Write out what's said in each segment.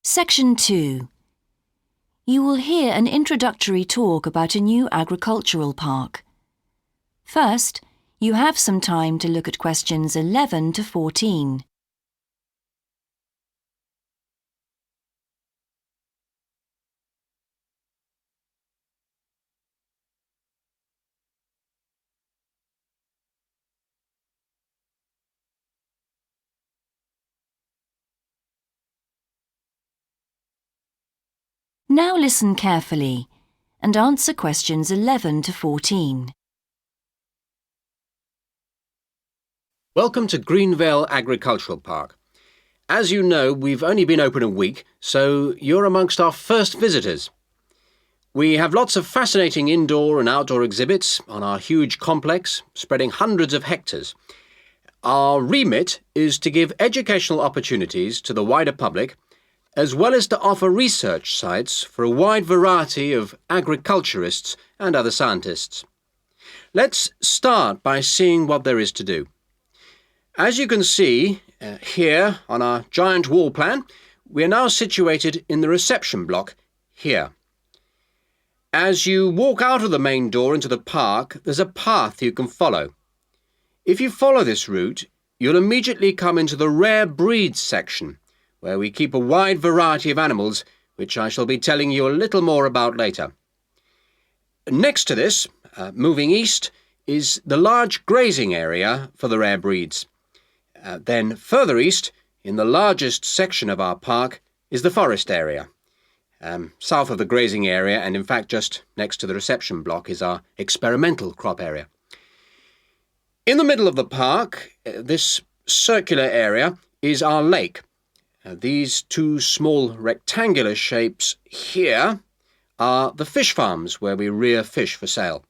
Section 2. You will hear an introductory talk about a new agricultural park. First, you have some time to look at questions 11 to 14. Now listen carefully and answer questions 11 to 14. Welcome to Greenvale Agricultural Park. As you know, we've only been open a week, so you're amongst our first visitors. We have lots of fascinating indoor and outdoor exhibits on our huge complex, spreading hundreds of hectares. Our remit is to give educational opportunities to the wider public, as well as to offer research sites for a wide variety of agriculturists and other scientists. Let's start by seeing what there is to do. As you can see here on our giant wall plan, we are now situated in the reception block here. As you walk out of the main door into the park, there's a path you can follow. If you follow this route, you'll immediately come into the rare breeds section, where we keep a wide variety of animals, which I shall be telling you a little more about later. Next to this, moving east, is the large grazing area for the rare breeds. Then further east, in the largest section of our park, is the forest area. South of the grazing area, and in fact just next to the reception block, is our experimental crop area. In the middle of the park, this circular area, is our lake. These two small rectangular shapes here are the fish farms where we rear fish for sale.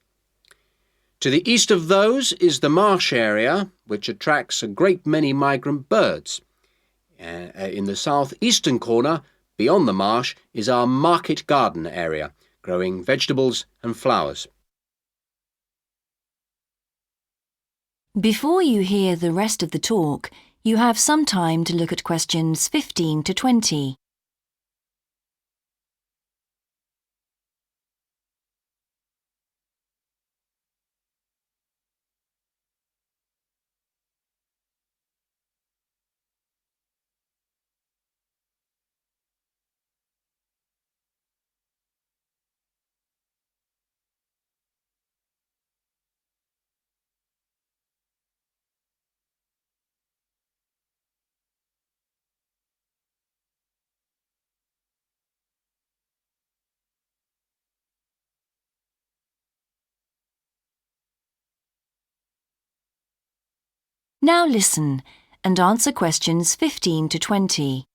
To the east of those is the marsh area, which attracts a great many migrant birds. In the southeastern corner, beyond the marsh, is our market garden area, growing vegetables and flowers. Before you hear the rest of the talk, you have some time to look at questions 15 to 20. Now listen and answer questions 15 to 20.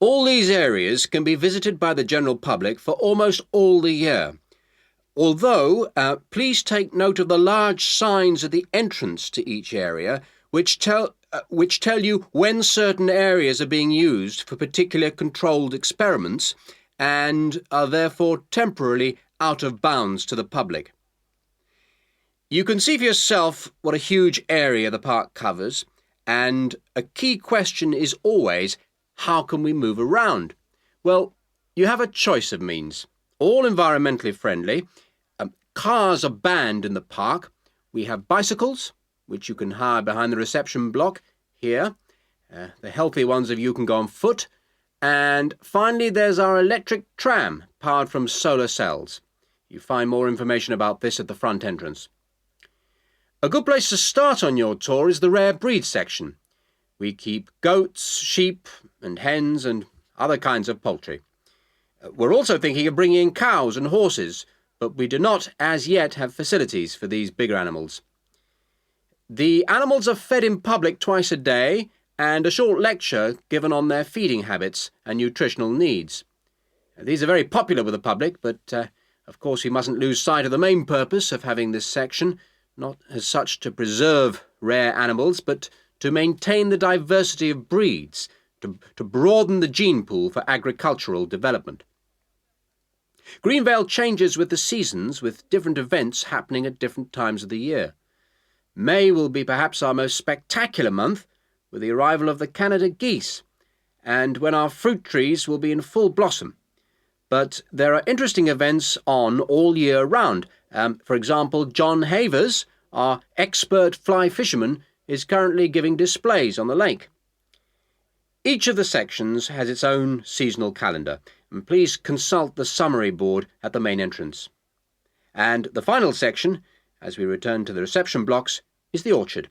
All these areas can be visited by the general public for almost all the year. Although, please take note of the large signs at the entrance to each area, which tell you when certain areas are being used for particular controlled experiments and are therefore temporarily out of bounds to the public. You can see for yourself what a huge area the park covers, and a key question is always, how can we move around? Well, you have a choice of means, all environmentally friendly. Cars are banned in the park. We have bicycles, which you can hire behind the reception block here. The healthy ones of you can go on foot. And finally, there's our electric tram, powered from solar cells. You find more information about this at the front entrance. A good place to start on your tour is the rare breed section. We keep goats, sheep and hens and other kinds of poultry. We're also thinking of bringing in cows and horses, but we do not as yet have facilities for these bigger animals. The animals are fed in public twice a day and a short lecture given on their feeding habits and nutritional needs. These are very popular with the public, but of course we mustn't lose sight of the main purpose of having this section, not as such to preserve rare animals, but to maintain the diversity of breeds, to broaden the gene pool for agricultural development. Greenvale changes with the seasons, with different events happening at different times of the year. May will be perhaps our most spectacular month, with the arrival of the Canada geese, and when our fruit trees will be in full blossom. But there are interesting events on all year round. For example, John Havers, our expert fly fisherman, is currently giving displays on the lake. Each of the sections has its own seasonal calendar, and please consult the summary board at the main entrance. And the final section, as we return to the reception blocks, is the orchard.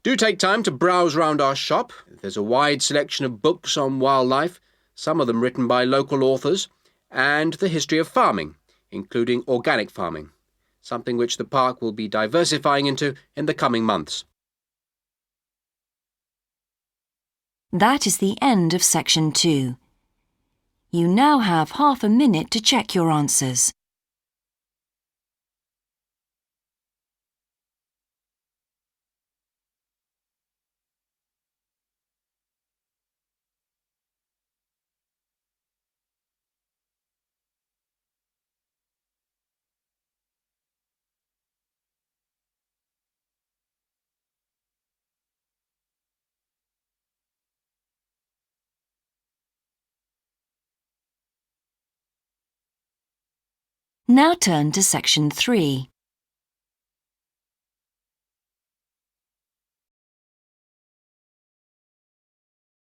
Do take time to browse round our shop. There's a wide selection of books on wildlife, some of them written by local authors, and the history of farming, including organic farming, something which the park will be diversifying into in the coming months. That is the end of section 2. You now have half a minute to check your answers. Now turn to section 3.